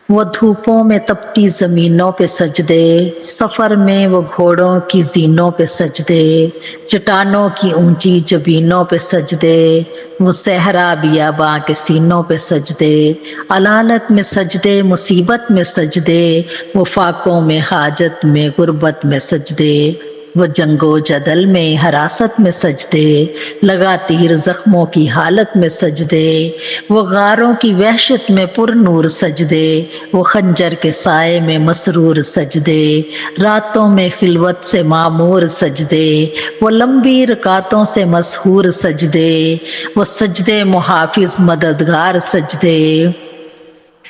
وہ دھوپوں میں تپتی زمینوں پہ سجدے، سفر میں وہ گھوڑوں کی زینوں پہ سجدے، چٹانوں کی اونچی جبینوں پہ سجدے، وہ صحرا بیاباں کے سینوں پہ سجدے، علالت میں سجدے، مصیبت میں سجدے، وہ فاقوں میں حاجت میں غربت میں سجدے، وہ جنگ و جدل میں حراست میں سجدے، لگا تیر زخموں کی حالت میں سجدے، وہ غاروں کی وحشت میں پر نور سجدے، وہ خنجر کے سائے میں مسرور سجدے، راتوں میں خلوت سے معمور سجدے، وہ لمبی رکعتوں سے مسحور سجدے، وہ سجدے محافظ مددگار سجدے،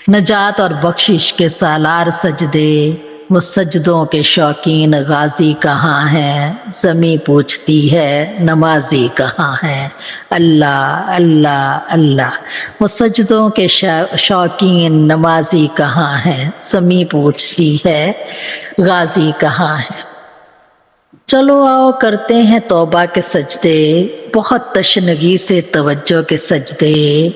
نجات اور بخشش کے سالار سجدے، وہ سجدوں کے شوقین غازی کہاں ہیں، زمیں پوچھتی ہے نمازی کہاں ہیں، اللہ اللہ اللہ۔ وہ سجدوں کے شوقین نمازی کہاں ہیں، زمیں پوچھتی ہے غازی کہاں ہے۔ چلو آؤ کرتے ہیں توبہ کے سجدے، بہت تشنگی سے توجہ کے سجدے،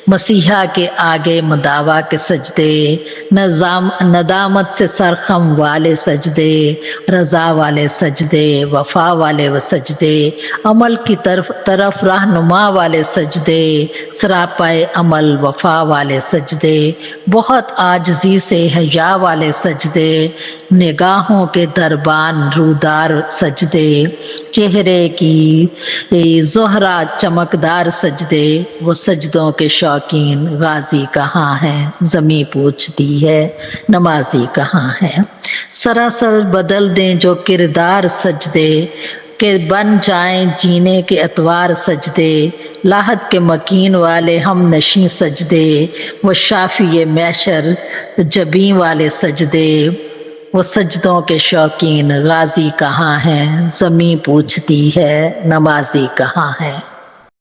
مسیحا کے آگے مداوا کے سجدے، ندامت سے سرخم والے سجدے، رضا والے سجدے، وفا والے و سجدے، عمل کی طرف رہنما والے سجدے، سراپائے عمل وفا والے سجدے، بہت عاجزی سے حیا والے سجدے، نگاہوں کے دربان رودار سجدے، چہرے کی زہرا چمکدار سجدے، وہ سجدوں کے شوقین غازی کہاں ہیں، زمیں پوچھتی ہے نمازی کہاں ہے۔ سراسر بدل دیں جو کردار سجدے، کہ بن جائیں جینے کے اتوار سجدے، لاحت کے مکین والے ہم نشیں سجدے، وہ شافی محشر جبیں والے سجدے، وہ سجدوں کے شوقین غازی کہاں ہیں، زمیں پوچھتی ہے نمازی کہاں ہے۔